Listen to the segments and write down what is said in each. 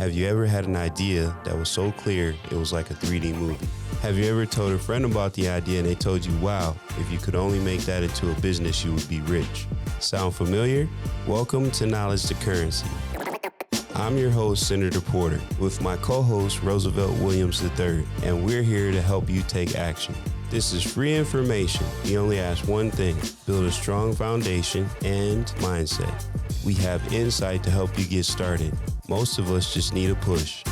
Have you ever had an idea that was so clear it was like a 3D movie? Have you ever told a friend about the idea and they told you, wow, if you could only make that into a business, you would be rich? Sound familiar? Welcome to Knowledge to Currency. I'm your host, Senator Porter, with my co-host, Roosevelt Williams III, and we're here to help you take action. This is free information. We only ask one thing: build a strong foundation and mindset. We have insight to help you get started. Most of us just need a push.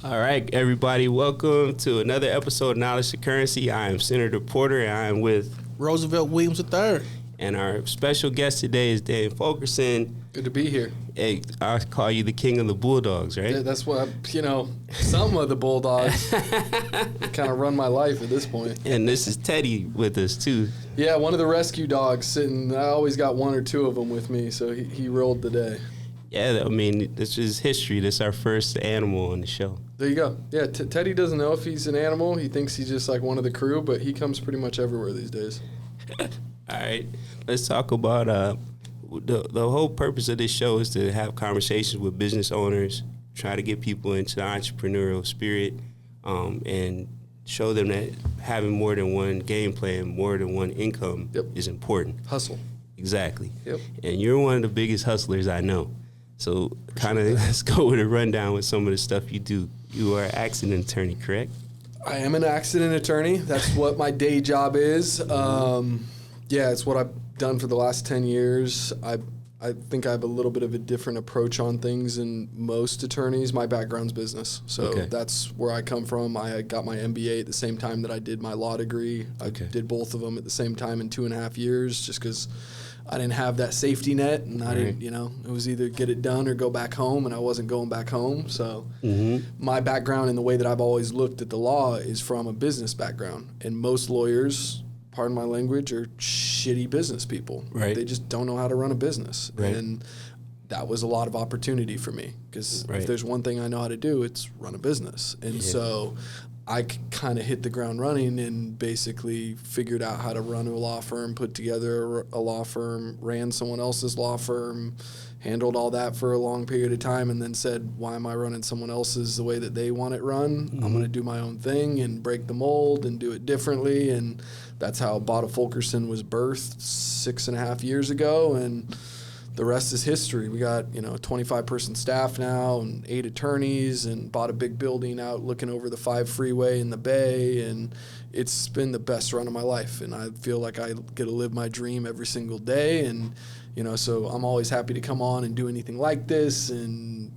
All right, everybody, welcome to another episode of Knowledge to Currency. I am Senator Porter, and I am with Roosevelt Williams III. And our special guest today is Dan Fulkerson. Good to be here. Hey, I call you the king of the Bulldogs, right? Yeah, that's what, some of the Bulldogs kind of run my life at this point. And this is Teddy with us, too. Yeah, one of the rescue dogs sitting. I always got one or two of them with me, so he rolled the day. Yeah, I mean, this is history. This is our first animal on the show. There you go. Yeah, Teddy doesn't know if he's an animal. He thinks he's just like one of the crew, but he comes pretty much everywhere these days. All right, let's talk about the whole purpose of this show is to have conversations with business owners, try to get people into the entrepreneurial spirit, and show them that having more than one game plan, more than one income is important. Hustle. Exactly. Yep. And you're one of the biggest hustlers I know. So kind of let's go with a rundown with some of the stuff you do. You are an accident attorney, correct? I am an accident attorney. That's what my day job is. Yeah, it's what I've done for the last 10 years. I think I have a little bit of a different approach on things than most attorneys. My background's business, so that's where I come from. I got my MBA at the same time that I did my law degree. I did both of them at the same time in 2.5 years just because I didn't have that safety net, and I didn't, it was either get it done or go back home, and I wasn't going back home. So my background and the way that I've always looked at the law is from a business background, and most lawyers, pardon my language, are shitty business people. Right. They just don't know how to run a business. Right. And that was a lot of opportunity for me because if there's one thing I know how to do, it's run a business. And so I kind of hit the ground running and basically figured out how to run a law firm, put together a law firm, ran someone else's law firm, handled all that for a long period of time, and then said, why am I running someone else's the way that they want it run? I'm going to do my own thing and break the mold and do it differently. And that's how Dan Fulkerson was birthed 6.5 years ago, and the rest is history. We got, a 25-person staff now and 8 attorneys, and bought a big building out looking over the 5 freeway in the Bay, and it's been the best run of my life, and I feel like I get to live my dream every single day. And so I'm always happy to come on and do anything like this and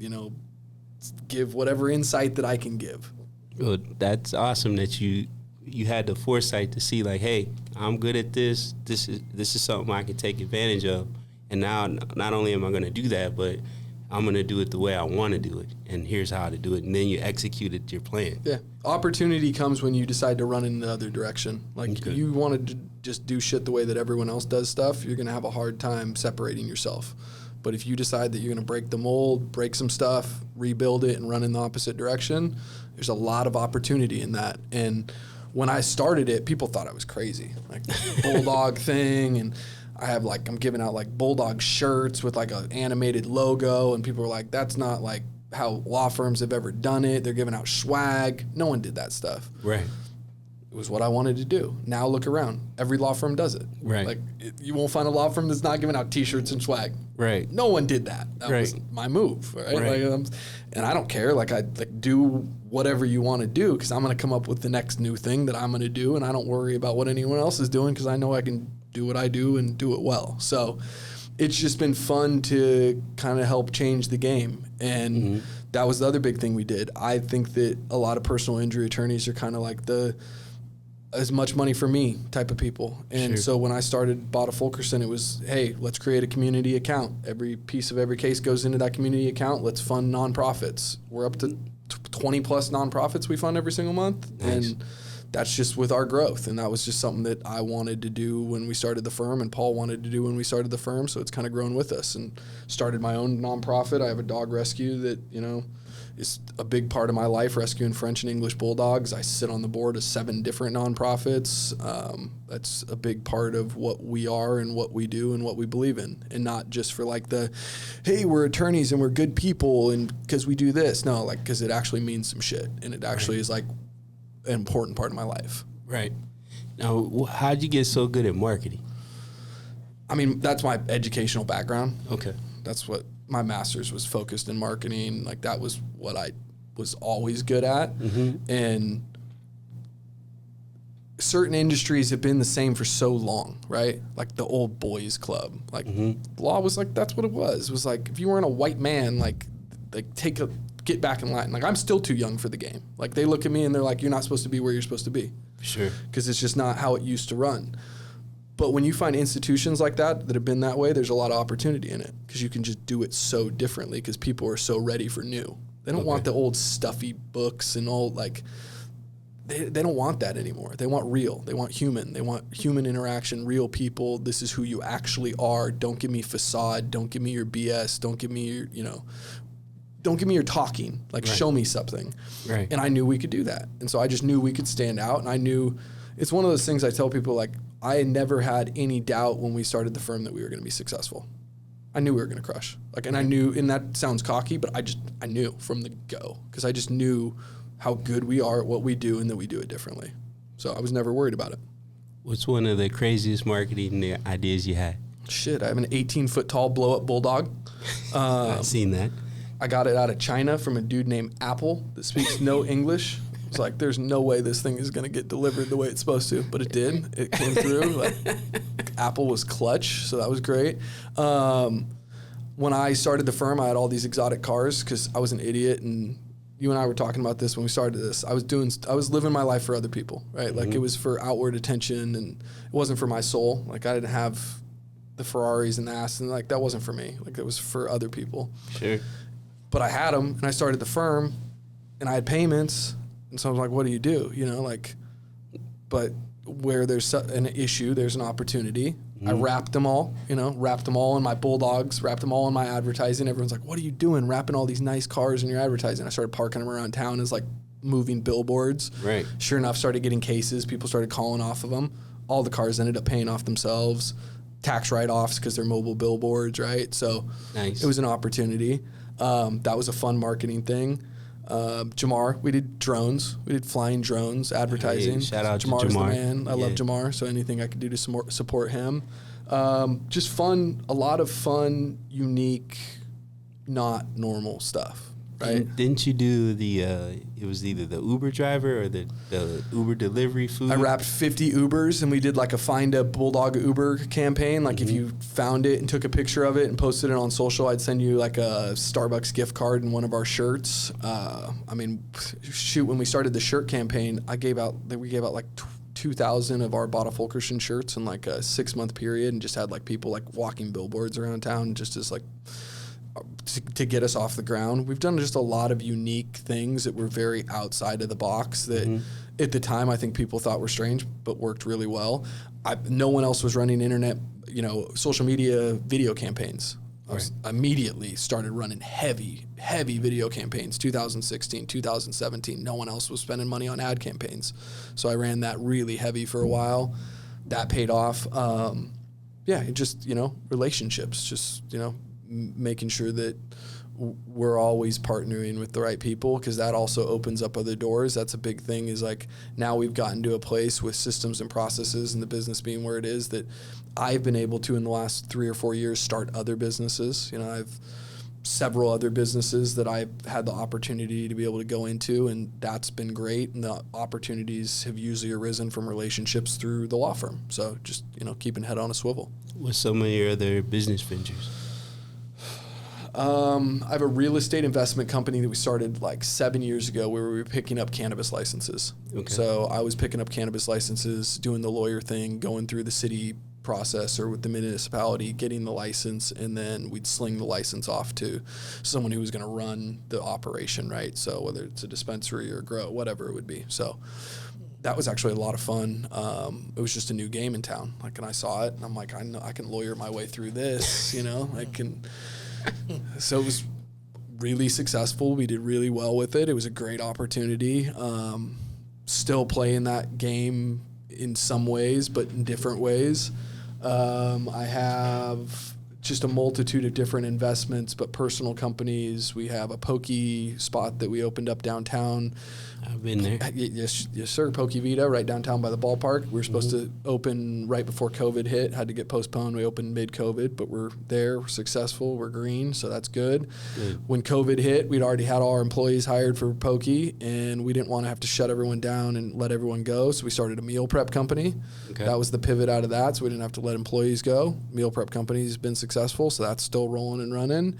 give whatever insight that I can give. Well, that's awesome that you had the foresight to see, like, hey, I'm good at this. This is something I can take advantage of. And now not only am I going to do that, but I'm going to do it the way I want to do it. And here's how to do it. And then you executed your plan. Yeah. Opportunity comes when you decide to run in the other direction. Like, you want to just do shit the way that everyone else does stuff, you're going to have a hard time separating yourself. But if you decide that you're going to break the mold, break some stuff, rebuild it, and run in the opposite direction, there's a lot of opportunity in that. And when I started it, people thought I was crazy. Like, bulldog thing, and I'm giving out like bulldog shirts with like an animated logo, and people were like, that's not like how law firms have ever done it. They're giving out swag. No one did that stuff. Right. It was what I wanted to do. Now look around. Every law firm does it. Right. Like, you won't find a law firm that's not giving out T-shirts and swag. Right. No one did that. That was my move. Right. Right. And I don't care. Like, I do whatever you want to do because I'm going to come up with the next new thing that I'm going to do, and I don't worry about what anyone else is doing because I know I can do what I do and do it well. So it's just been fun to kind of help change the game. And that was the other big thing we did. I think that a lot of personal injury attorneys are kind of like the as much money for me type of people. And so when I started Dan Fulkerson, it was, hey, let's create a community account. Every piece of every case goes into that community account. Let's fund nonprofits. We're up to 20 plus nonprofits we fund every single month. Nice. And that's just with our growth. And that was just something that I wanted to do when we started the firm, and Paul wanted to do when we started the firm. So it's kind of grown with us, and started my own nonprofit. I have a dog rescue that, is a big part of my life, rescuing French and English bulldogs. I sit on the board of 7 different nonprofits. That's a big part of what we are and what we do and what we believe in, and not just for like the, hey, we're attorneys and we're good people and because we do this. No, like because it actually means some shit, and it actually is like an important part of my life. Right. Now, how'd you get so good at marketing? I mean, that's my educational background. Okay. That's what my master's was focused in marketing. Like that was what I was always good at. Mm-hmm. And certain industries have been the same for so long, right? Like the old boys club, like law was like, that's what it was. It was like, if you weren't a white man, like get back in line. Like I'm still too young for the game. Like they look at me and they're like, you're not supposed to be where you're supposed to be. Sure. Because it's just not how it used to run. But when you find institutions like that have been that way, there's a lot of opportunity in it because you can just do it so differently because people are so ready for new. They don't want the old stuffy books and old, like, they don't want that anymore. They want real. They want human. They want human interaction, real people. This is who you actually are. Don't give me facade. Don't give me your BS. Don't give me your, don't give me your talking. Like, show me something. Right. And I knew we could do that. And so I just knew we could stand out. And I knew, it's one of those things I tell people, like, I never had any doubt when we started the firm that we were going to be successful. I knew we were going to crush. Like, and I knew, and that sounds cocky, but I knew from the go because I just knew how good we are at what we do and that we do it differently. So I was never worried about it. What's one of the craziest marketing ideas you had? Shit, I have an 18-foot tall blow-up bulldog. I've seen that. I got it out of China from a dude named Apple that speaks no English. It's like, there's no way this thing is going to get delivered the way it's supposed to, but it did. It came through. Like, Apple was clutch, so that was great. When I started the firm, I had all these exotic cars because I was an idiot, and you and I were talking about this when we started this. I was living my life for other people, right? Like, it was for outward attention, and it wasn't for my soul. Like, I didn't have the Ferraris and the Aston. Like, that wasn't for me. Like, it was for other people. Sure. But I had them, and I started the firm, and I had payments. And so I was like, what do you do? But where there's an issue, there's an opportunity. I wrapped them all in my bulldogs, wrapped them all in my advertising. Everyone's like, what are you doing wrapping all these nice cars in your advertising? I started parking them around town as like moving billboards. Right. Sure enough, started getting cases. People started calling off of them. All the cars ended up paying off themselves. Tax write-offs because they're mobile billboards, right? So It was an opportunity. That was a fun marketing thing. Jamar, we did drones. We did flying drones, advertising. Hey, shout out Jamar's to Jamar. the man. I love Jamar, so anything I could do to support him. Just fun, a lot of fun, unique, not normal stuff, right? And didn't you do it was either the Uber driver or the Uber delivery food? I wrapped 50 Ubers, and we did like a Find a Bulldog Uber campaign. Like if you found it and took a picture of it and posted it on social, I'd send you like a Starbucks gift card and one of our shirts. When we started the shirt campaign, we gave out like 2,000 of our Bottle Fulkerson shirts in like a 6-month period, and just had like people like walking billboards around town just as like to get us off the ground. We've done just a lot of unique things that were very outside of the box that at the time I think people thought were strange, but worked really well. No one else was running internet, social media video campaigns. I immediately started running heavy video campaigns, 2016, 2017. No one else was spending money on ad campaigns. So I ran that really heavy for a while. That paid off. Relationships, making sure that we're always partnering with the right people, because that also opens up other doors. That's a big thing, is like now we've gotten to a place with systems and processes and the business being where it is that I've been able to, in the last 3 or 4 years, start other businesses. I've several other businesses that I've had the opportunity to be able to go into, and that's been great. And the opportunities have usually arisen from relationships through the law firm. So just, keeping head on a swivel. What's some of your other business ventures? I have a real estate investment company that we started like 7 years ago, where we were picking up cannabis licenses. Okay. So I was picking up cannabis licenses, doing the lawyer thing, going through the city process or with the municipality, getting the license, and then we'd sling the license off to someone who was going to run the operation, right? So whether it's a dispensary or grow, whatever it would be. So that was actually a lot of fun. It was just a new game in town. Like, and I saw it, and I'm like, I know I can lawyer my way through this, I can. So it was really successful. We did really well with it. It was a great opportunity. Still playing that game in some ways, but in different ways. I have just a multitude of different investments, but personal companies. We have a pokey spot that we opened up downtown. I've been there. Yes, sir. Pokey Vita, right downtown by the ballpark. We were supposed to open right before COVID hit. Had to get postponed. We opened mid-COVID, but we're there. We're successful. We're green, so that's good. When COVID hit, we'd already had all our employees hired for Pokey, and we didn't want to have to shut everyone down and let everyone go, so we started a meal prep company. Okay. That was the pivot out of that, so we didn't have to let employees go. Meal prep company has been successful, so that's still rolling and running.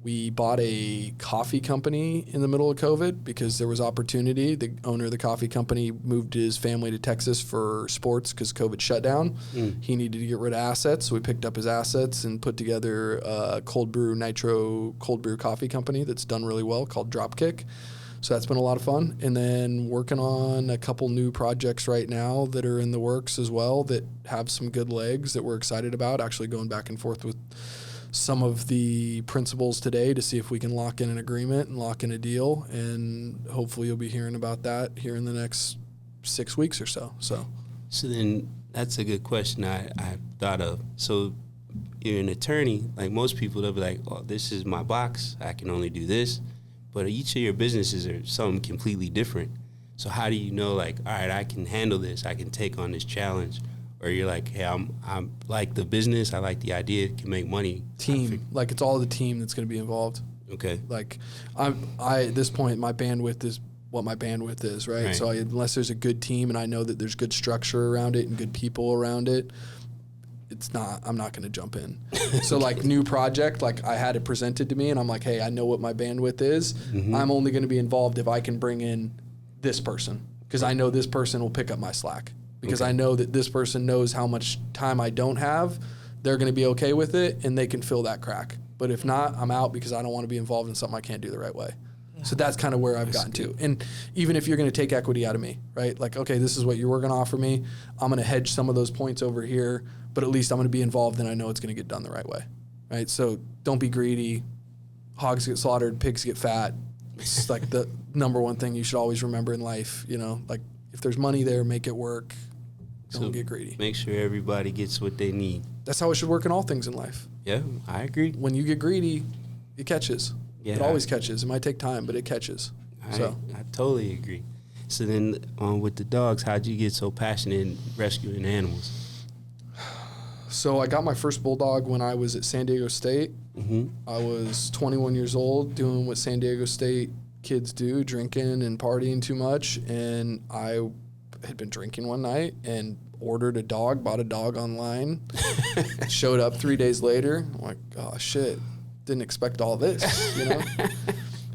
We bought a coffee company in the middle of COVID because there was opportunity. The owner of the coffee company moved his family to Texas for sports because COVID shut down. He needed to get rid of assets, so we picked up his assets and put together a cold brew coffee company that's done really well called Dropkick. So that's been a lot of fun. And then working on a couple new projects right now that are in the works as well that have some good legs that we're excited about, actually going back and forth with some of the principals today to see if we can lock in an agreement and lock in a deal, and hopefully you'll be hearing about that here in the next 6 weeks or so. So then that's a good question I thought of. So you're an attorney, like most people, they'll be like, oh, this is my box, I can only do this. But each of your businesses are something completely different. So how do you know, like, all right, I can handle this, I can take on this challenge? Or you're like, hey, I'm like the business, I like the idea, can make money. Team, like it's all the team that's going to be involved. Okay. Like I at this point, my bandwidth is what my bandwidth is, right? So unless there's a good team and I know that there's good structure around it and good people around it, I'm not going to jump in. So like new project, like I had it presented to me and I'm like, hey, I know what my bandwidth is. Mm-hmm. I'm only going to be involved if I can bring in this person because I know this person will pick up my slack. Because I know that this person knows how much time I don't have. They're going to be okay with it, and they can fill that crack. But if not, I'm out because I don't want to be involved in something I can't do the right way. So that's kind of where I've gotten to. And even if you're going to take equity out of me, right? Like, okay, this is what you were going to offer me. I'm going to hedge some of those points over here, but at least I'm going to be involved and I know it's going to get done the right way, right? So don't be greedy. Hogs get slaughtered, pigs get fat. It's like the number one thing you should always remember in life, you know? Like, if there's money there, make it work. Don't get greedy. Make sure everybody gets what they need. That's how it should work in all things in life. Yeah, I agree. When you get greedy, it catches. Yeah, it always catches. It might take time, but it catches. I totally agree. So then with the dogs, how'd you get so passionate in rescuing animals? So I got my first bulldog when I was at San Diego State. Mm-hmm. I was 21 years old doing what San Diego State kids do, drinking and partying too much. And I had been drinking one night and ordered a dog, bought a dog online, showed up 3 days later. I'm like, oh, shit, didn't expect all this, you know?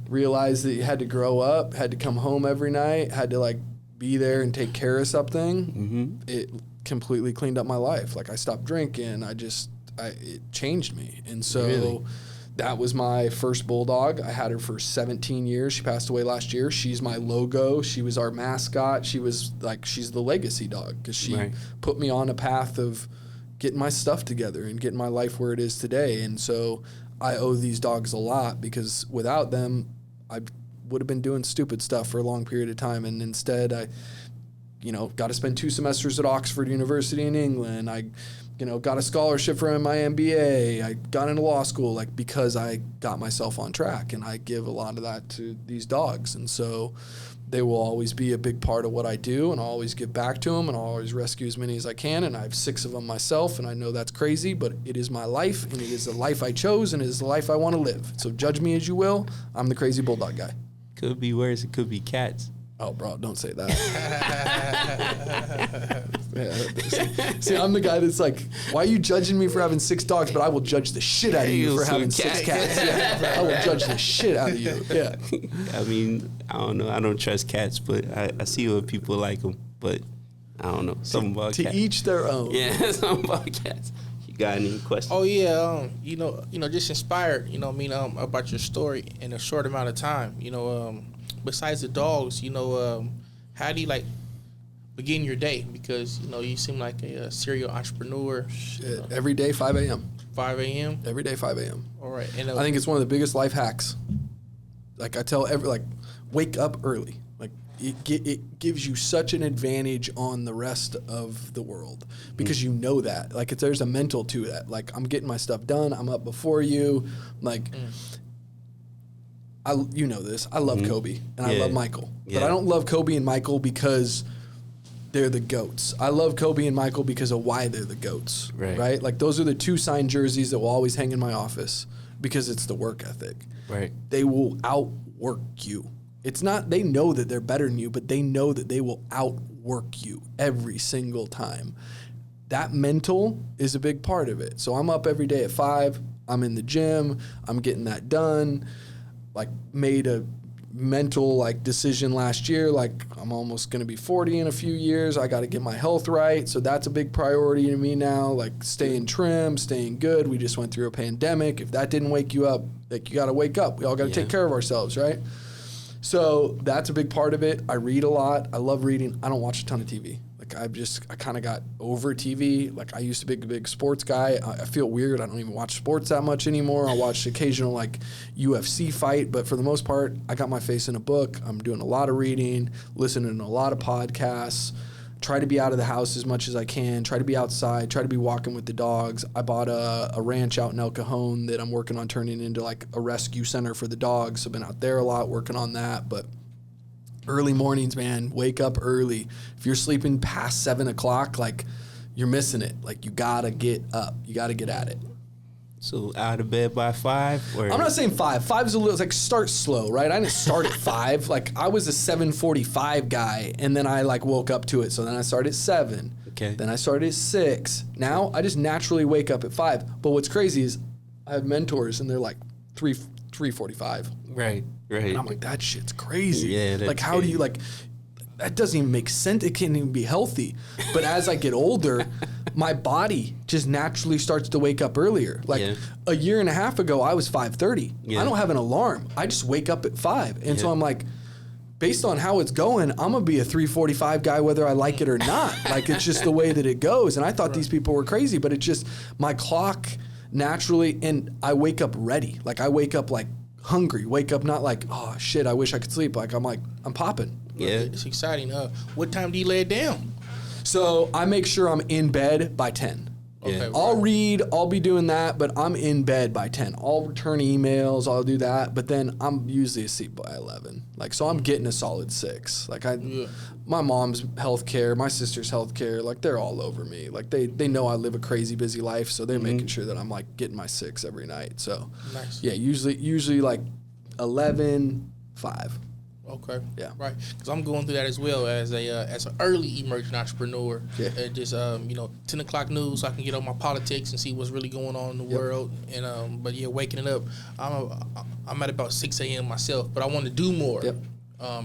Realized that you had to grow up, had to come home every night, had to, like, be there and take care of something. Mm-hmm. It completely cleaned up my life. Like, I stopped drinking. It changed me. And so... Really? That was my first bulldog. I had her for 17 years. She passed away last year. She's my logo. She was our mascot. She's the legacy dog because she put me on a path of getting my stuff together and getting my life where it is today. And so I owe these dogs a lot because without them, I would have been doing stupid stuff for a long period of time. And instead, I got to spend 2 semesters at Oxford University in England. I got a scholarship for my MBA. I got into law school, like, because I got myself on track, and I give a lot of that to these dogs. And so they will always be a big part of what I do, and I'll always give back to them, and I'll always rescue as many as I can. And I have 6 of them myself, and I know that's crazy, but it is my life, and it is the life I chose, and it is the life I want to live. So judge me as you will. I'm the crazy bulldog guy. Could be worse. It could be cats. Oh, bro, don't say that. See, I'm the guy that's like, why are you judging me for having 6 dogs, but I will judge the shit out of you for having 6 cats. Yeah, I will judge the shit out of you. Yeah. I mean, I don't know. I don't trust cats, but I see what people like them. But I don't know. Something about cats. To each their own. Yeah, something about cats. You got any questions? Oh, yeah. Just inspired, about your story in a short amount of time. Besides the dogs, how do you begin your day? Because, you seem like a serial entrepreneur. Shit, every day, 5 a.m. 5 a.m.? Every day, 5 a.m. All right. And I think it's one of the biggest life hacks. Like I tell wake up early. Like it gives you such an advantage on the rest of the world because you know that. Like there's a mental to that. Like I'm getting my stuff done. I'm up before you. Like you know this. I love Kobe and I love Michael, but I don't love Kobe and Michael because they're the GOATs. I love Kobe and Michael because of why they're the GOATs. Right? Like those are the two signed jerseys that will always hang in my office because it's the work ethic. Right. They will outwork you. It's not, they know that they're better than you, but they know that they will outwork you every single time. That mental is a big part of it. So I'm up every day at 5. I'm in the gym. I'm getting that done. Like made a mental decision last year. Like I'm almost going to be 40 in a few years. I got to get my health right. So that's a big priority to me now. Like staying trim, staying good. We just went through a pandemic. If that didn't wake you up, like you got to wake up. We all got to take care of ourselves, right? So that's a big part of it. I read a lot. I love reading. I don't watch a ton of TV. Like I kind of got over TV. Like I used to be a big sports guy. I feel weird. I don't even watch sports that much anymore. I'll watch occasional UFC fight, but for the most part, I got my face in a book. I'm doing a lot of reading, listening to a lot of podcasts. Try to be out of the house as much as I can. Try to be outside. Try to be walking with the dogs. I bought a ranch out in El Cajon that I'm working on turning into a rescue center for the dogs. I've been out there a lot working on that. But early mornings, man, wake up early. If you're sleeping past 7 o'clock, you're missing it. You gotta get up. You gotta get at it. So out of bed by 5? Or? I'm not saying 5. 5 is a little, start slow, right? I didn't start at 5. I was a 7:45 guy, and then I woke up to it. So then I started at 7. Okay. Then I started at 6. Now I just naturally wake up at 5. But what's crazy is I have mentors, and they're 3:45. Right. And I'm like, that shit's crazy. Yeah, that's how do you, that doesn't even make sense. It can't even be healthy. But as I get older, my body just naturally starts to wake up earlier. A year and a half ago, I was 5:30. I don't have an alarm. I just wake up at 5. And so I'm based on how it's going, I'm going to be a 3:45 guy whether I like it or not. It's just the way that it goes. And I thought these people were crazy, but it's just my clock naturally, and I wake up ready. I wake up hungry. Wake up not oh shit, I wish I could sleep. I'm popping. Yeah, it's exciting. What time do you lay it down? So I make sure I'm in bed by 10. Okay, I'll read, I'll be doing that, but I'm in bed by 10. I'll return emails, I'll do that, but then I'm usually asleep by 11. So I'm getting a solid 6. My mom's healthcare, my sister's healthcare, they're all over me. They know I live a crazy busy life, so they're making sure that I'm getting my 6 every night. So nice. Yeah, usually 11, 5. Okay. Yeah. Right. Because I'm going through that as well as an early emerging entrepreneur. Yeah. Just 10 o'clock news, so I can get on my politics and see what's really going on in the world. And but yeah, waking it up. I'm at about 6 a.m. myself, but I want to do more. Yep.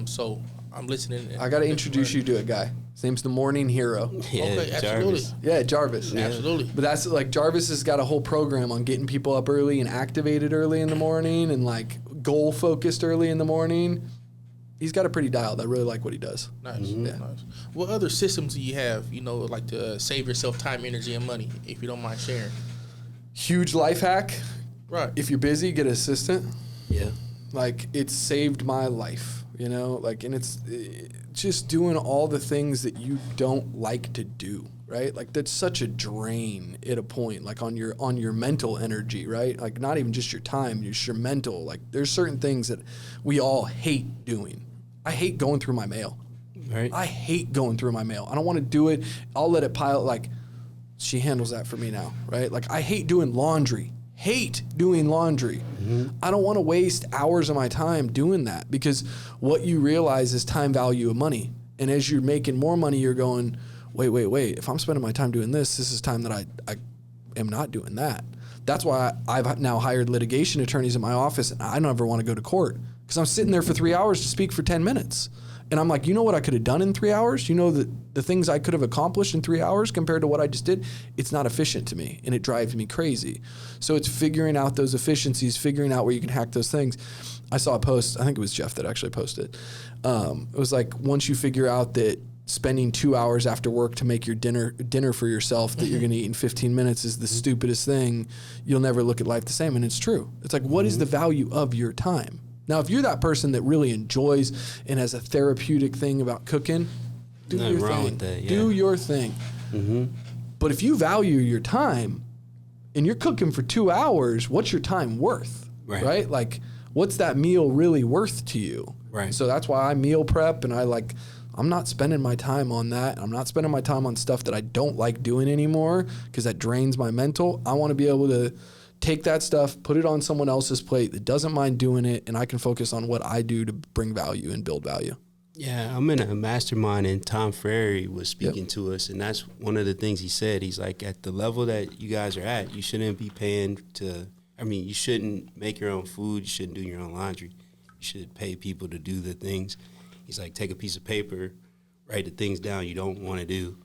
So I'm listening. I got to introduce you to a guy. His name's the Morning Hero. Yeah, okay, absolutely. Jarvis. Yeah, Jarvis. Yeah. Absolutely. But that's Jarvis has got a whole program on getting people up early and activated early in the morning and goal focused early in the morning. He's got it pretty dialed. I really like what he does. Nice. Nice. What other systems do you have, to save yourself time, energy, and money, if you don't mind sharing? Huge life hack. Right. If you're busy, get an assistant. Yeah. It's saved my life, and it's just doing all the things that you don't like to do, right? That's such a drain at a point, on your mental energy, right? Not even just your time, just your mental. There's certain things that we all hate doing. I hate going through my mail. Right. I hate going through my mail. I don't want to do it. I'll let it pile. She handles that for me now, right? I hate doing laundry. Hate doing laundry. I don't want to waste hours of my time doing that because what you realize is time value of money. And as you're making more money, you're going, wait. If I'm spending my time doing this is time that I am not doing that. That's why I've now hired litigation attorneys in my office, and I never want to go to court because I'm sitting there for 3 hours to speak for 10 minutes. And I'm you know what I could have done in 3 hours? The things I could have accomplished in 3 hours compared to what I just did, it's not efficient to me, and it drives me crazy. So it's figuring out those efficiencies, figuring out where you can hack those things. I saw a post, I think it was Jeff that actually posted. It was once you figure out that spending 2 hours after work to make your dinner for yourself that you're going to eat in 15 minutes is the stupidest thing. You'll never look at life the same. And it's true. It's like, what is the value of your time? Now, if you're that person that really enjoys and has a therapeutic thing about cooking, do Nothing your wrong thing. with that, yeah. Do your thing. But if you value your time and you're cooking for 2 hours, what's your time worth? Right? Like, what's that meal really worth to you? Right. So that's why I meal prep, and I'm not spending my time on that. I'm not spending my time on stuff that I don't like doing anymore because that drains my mental. I want to be able to take that stuff, put it on someone else's plate that doesn't mind doing it, and I can focus on what I do to bring value and build value. Yeah, I'm in a mastermind, and Tom Ferry was speaking to us, and that's one of the things he said. He's like, at the level that you guys are at, you shouldn't be paying you shouldn't make your own food, you shouldn't do your own laundry. You should pay people to do the things. He's like, take a piece of paper, write the things down you don't want to do,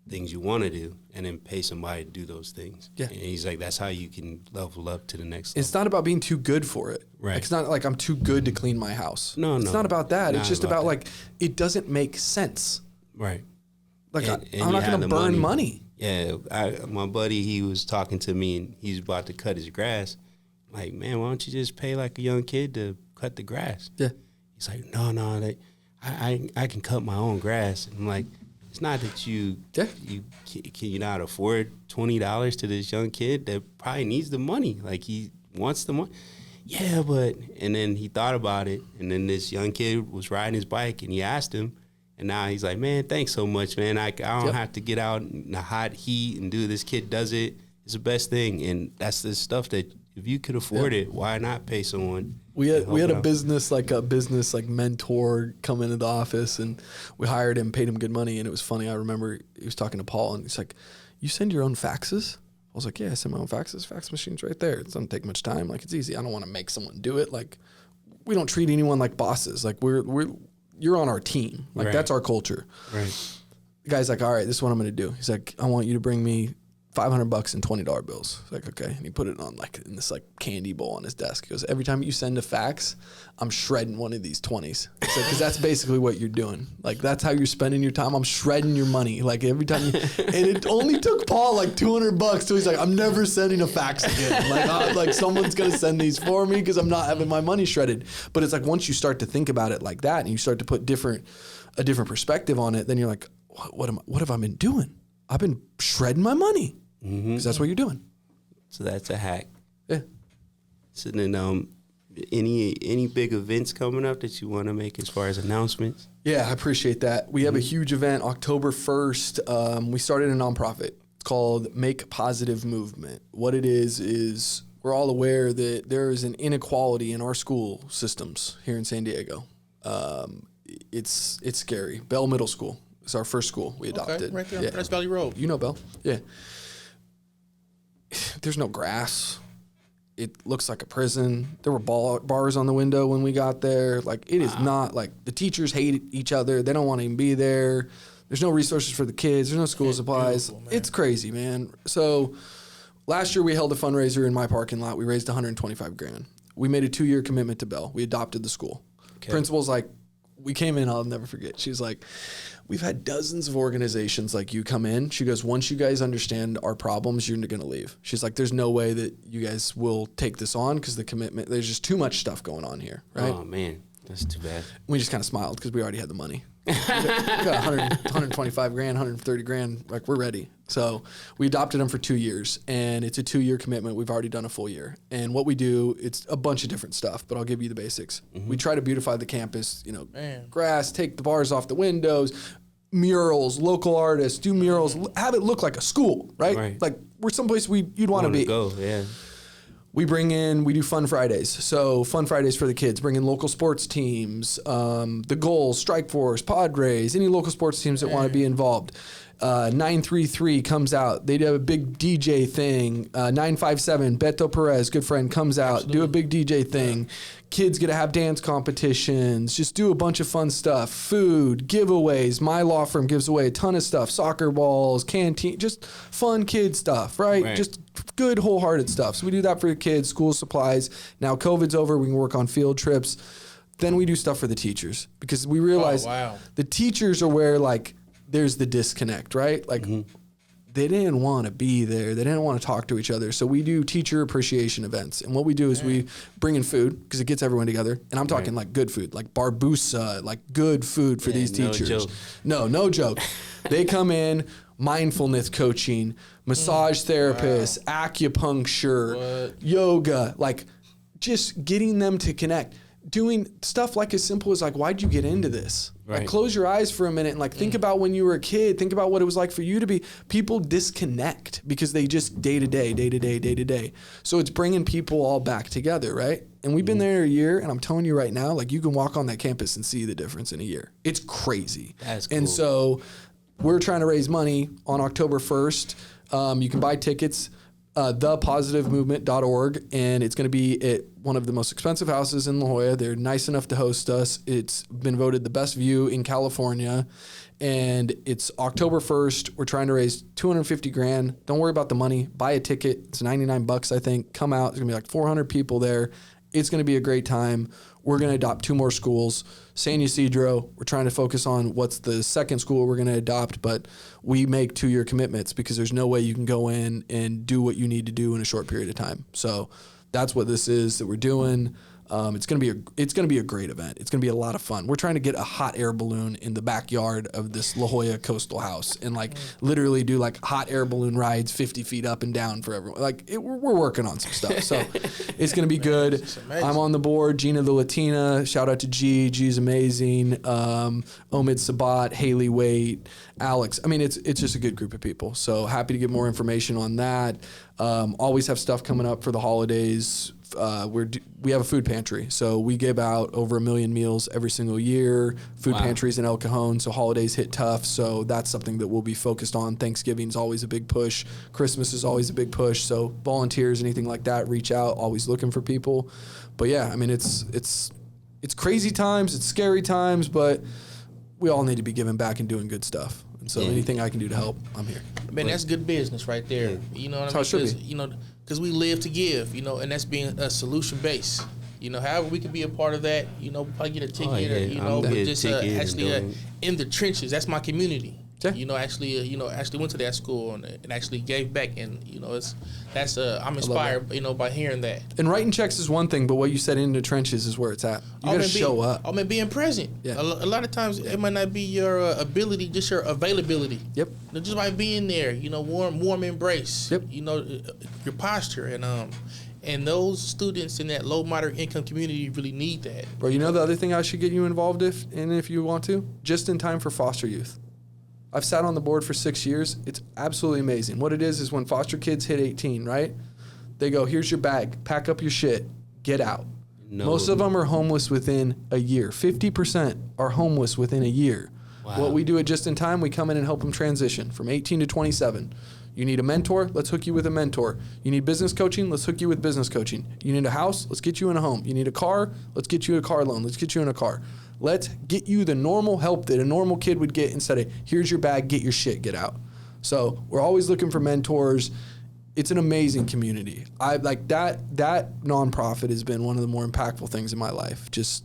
things you want to do, and then pay somebody to do those things. Yeah. And he's like, that's how you can level up to the next level. It's not about being too good for it. Right. It's not like I'm too good to clean my house. No. It's not about that. It's just about that. like, it doesn't make sense. Right. Like, and I'm not going to burn money. Yeah. My buddy, he was talking to me, and he's about to cut his grass. Like, man, why don't you just pay like a young kid to cut the grass? Yeah. He's like, no, I can cut my own grass. And I'm like, it's not that you not afford $20 to this young kid that probably needs the money. Like, he wants the money. Yeah, but, and then he thought about it, and then this young kid was riding his bike, and he asked him, and now he's like, man, thanks so much, man. I don't have to get out in the hot heat and do this. Kid does it. It's the best thing, and that's the stuff that if you could afford it, why not pay someone? We had a business mentor come into the office, and we hired him, paid him good money, and it was funny. I remember he was talking to Paul, and he's like, "You send your own faxes?" I was like, "Yeah, I send my own faxes. Fax machine's right there. It doesn't take much time. Like, it's easy. I don't want to make someone do it. Like, we don't treat anyone like bosses. Like, you're on our team. Like, that's our culture." Right. The guy's like, "All right, this is what I'm going to do." He's like, "I want you to bring me $500 in $20 bills." Like, okay. And he put it on in this candy bowl on his desk. He goes, "Every time you send a fax, I'm shredding one of these 20s. It's like, cause that's basically what you're doing. Like, that's how you're spending your time. I'm shredding your money. Like, every time and it only took Paul $200 till he's like, "I'm never sending a fax again." Like someone's going to send these for me cause I'm not having my money shredded. But it's like, once you start to think about it like that and you start to put a different perspective on it, then you're like, what have I been doing? I've been shredding my money. Because that's what you're doing. So that's a hack. Yeah. So then, any big events coming up that you want to make as far as announcements? Yeah, I appreciate that. We have a huge event October 1st. We started a nonprofit called Make Positive Movement. What it is we're all aware that there is an inequality in our school systems here in San Diego. It's scary. Bell Middle School is our first school we adopted. Okay, right there on Press Valley Road. You know Bell. Yeah. There's no grass. It looks like a prison. There were bars on the window when we got there. Like, it is not the teachers hate each other. They don't want to even be there. There's no resources for the kids. There's no school supplies. It's crazy, man. So last year we held a fundraiser in my parking lot. We raised $125,000. We made a 2-year commitment to Bell. We adopted the school. Okay. Principal's like, we came in, I'll never forget. She's like, "We've had dozens of organizations like you come in." She goes, "Once you guys understand our problems, you're going to leave." She's like, "There's no way that you guys will take this on because the commitment, there's just too much stuff going on here." Right? Oh, man. That's too bad. We just kind of smiled because we already had the money. We got $125,000, $130,000. Like, we're ready. So we adopted them for 2 years, and it's a 2-year commitment. We've already done a full year. And what we do, it's a bunch of different stuff, but I'll give you the basics. We try to beautify the campus, grass, take the bars off the windows, murals, local artists, do murals, have it look like a school, right? Like, we're someplace you'd want to be. Go, yeah. We do Fun Fridays. So Fun Fridays for the kids, bring in local sports teams, the Goals, Strike Force, Padres, any local sports teams that want to be involved. 933 comes out. They do a big DJ thing. 957, Beto Perez, good friend, comes out, do a big DJ thing. Yeah. Kids get to have dance competitions, just do a bunch of fun stuff. Food, giveaways. My law firm gives away a ton of stuff. Soccer balls, canteen, just fun kid stuff, right? Just good wholehearted stuff. So we do that for the kids, school supplies. Now COVID's over, we can work on field trips. Then we do stuff for the teachers because we realize the teachers are where there's the disconnect, right? Like they didn't want to be there. They didn't want to talk to each other. So we do teacher appreciation events. And what we do is we bring in food because it gets everyone together. And I'm talking like good food, like Barbusa, like good food for these teachers. Joke. No joke. They come in, mindfulness coaching, massage therapists, acupuncture, yoga, like just getting them to connect. Doing stuff like as simple as like, why'd you get into this? Right. Like close your eyes for a minute and like think about when you were a kid. Think about what it was like for you to be. People disconnect because they just day to day. So it's bringing people all back together, right? And we've been there a year, and I'm telling you right now, like you can walk on that campus and see the difference in a year. It's crazy. That's cool. And so we're trying to raise money on October 1st. You can buy tickets. thepositivemovement.org, and it's going to be at one of the most expensive houses in La Jolla. They're nice enough to host us. It's been voted the best view in California, and it's October 1st. We're trying to raise $250,000. Don't worry about the money. Buy a ticket. It's $99, I think. Come out. There's going to be like 400 people there. It's going to be a great time. We're going to adopt 2 more schools. San Ysidro, we're trying to focus on what's the second school we're going to adopt, but we make 2-year commitments because there's no way you can go in and do what you need to do in a short period of time. So that's what this is that we're doing. It's gonna be a great event. It's gonna be a lot of fun. We're trying to get a hot air balloon in the backyard of this La Jolla coastal house and like literally do like hot air balloon rides 50 feet up and down for everyone. Like we're working on some stuff. So it's gonna be good. I'm on the board. Gina the Latina. Shout out to G. G's amazing. Omid Sabat, Haley Waite, Alex. I mean, it's just a good group of people. So happy to get more information on that. Always have stuff coming up for the holidays. We have a food pantry, so we give out over 1 million meals every single year. Food pantries in El Cajon, so holidays hit tough. So that's something that we'll be focused on. Thanksgiving's always a big push. Christmas is always a big push. So volunteers, anything like that, reach out. Always looking for people. But yeah, I mean, it's crazy times, it's scary times, but we all need to be giving back and doing good stuff. And so anything I can do to help, I'm here. Man, that's good business right there. You know what I mean? Because we live to give, and that's being a solution based. However we could be a part of that, probably get a ticket, but just actually in the trenches. That's my community. Yeah. Actually went to that school and actually gave back, and I'm inspired, by hearing that. And writing checks is one thing, but what you said in the trenches is where it's at. You gotta show up. Being present. Yeah. A lot of times it might not be your ability, just your availability. Yep. Just by being there, warm embrace. Yep. Your posture and those students in that low moderate income community really need that. Bro, the other thing I should get you involved if you want to, just in time for foster youth. I've sat on the board for 6 years. It's absolutely amazing. What it is when foster kids hit 18, right? They go, here's your bag, pack up your shit, get out. No. Most of them are homeless within a year. 50% are homeless within a year. Wow. What we do at Just in Time, we come in and help them transition from 18 to 27. You need a mentor? Let's hook you with a mentor. You need business coaching? Let's hook you with business coaching. You need a house? Let's get you in a home. You need a car? Let's get you a car loan. Let's get you in a car. Let's get you the normal help that a normal kid would get instead of, here's your bag, get your shit, get out. So we're always looking for mentors. It's an amazing community. I like that nonprofit has been one of the more impactful things in my life. Just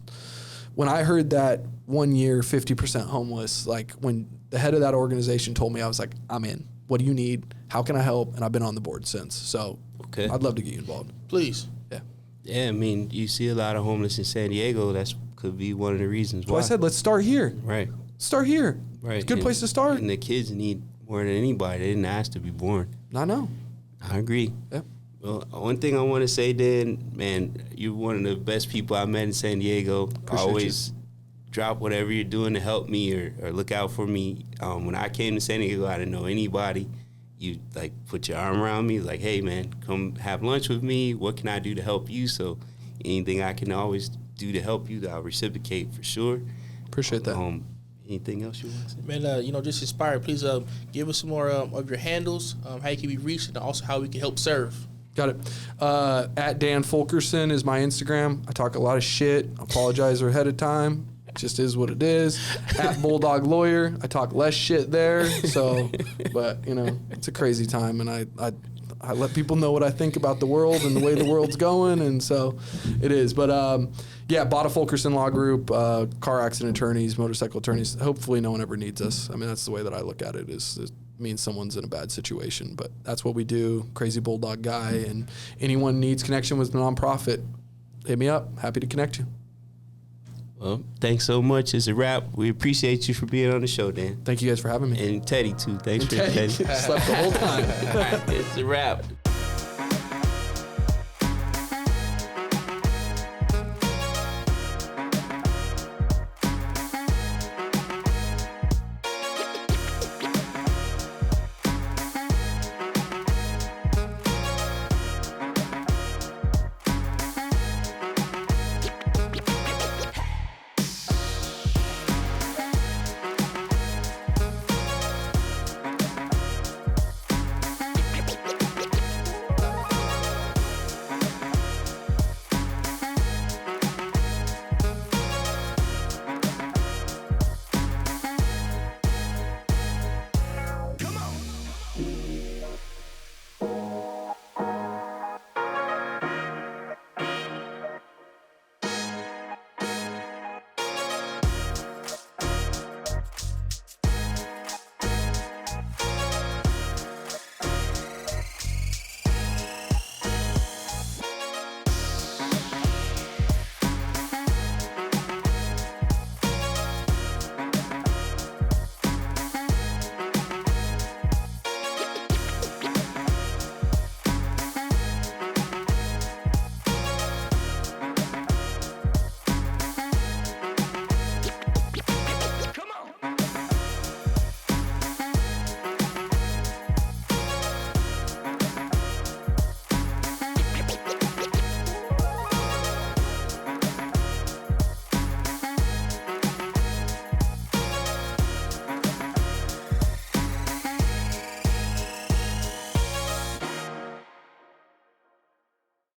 when I heard that 1 year, 50% homeless, like when the head of that organization told me, I was like, I'm in. What do you need? How can I help? And I've been on the board since. So I'd love to get you involved. Please. Yeah. Yeah, I mean, you see a lot of homeless in San Diego. That's could be one of the reasons why. Well, I said, let's start here. Right. Start here. Right. It's a good place to start. And the kids need more than anybody. They didn't ask to be born. I know. I agree. Yeah. Well, one thing I want to say, Dan, man, you're one of the best people I met in San Diego. Appreciate always drop whatever you're doing to help me or look out for me. When I came to San Diego, I didn't know anybody. You like put your arm around me, like, hey man, come have lunch with me. What can I do to help you? So anything I can always do to help you, I'll reciprocate for sure. Appreciate that. Anything else you want to say? Man, just inspired. Please give us some more of your handles, how you can be reached, and also how we can help serve. Got it. At Dan Fulkerson is my Instagram. I talk a lot of shit. Apologize ahead of time. It just is what it is. At Bulldog Lawyer, I talk less shit there. So, but it's a crazy time, and I let people know what I think about the world and the way the world's going, and so it is. But yeah, bought a Fulkerson Law Group, car accident attorneys, motorcycle attorneys. Hopefully no one ever needs us. I mean, that's the way that I look at it, is it means someone's in a bad situation. But that's what we do, Crazy Bulldog Guy. And anyone needs connection with the nonprofit, hit me up. Happy to connect you. Well, thanks so much. It's a wrap. We appreciate you for being on the show, Dan. Thank you guys for having me. And Teddy, too. Thanks for Teddy. Teddy. Slept the whole time. It's a wrap.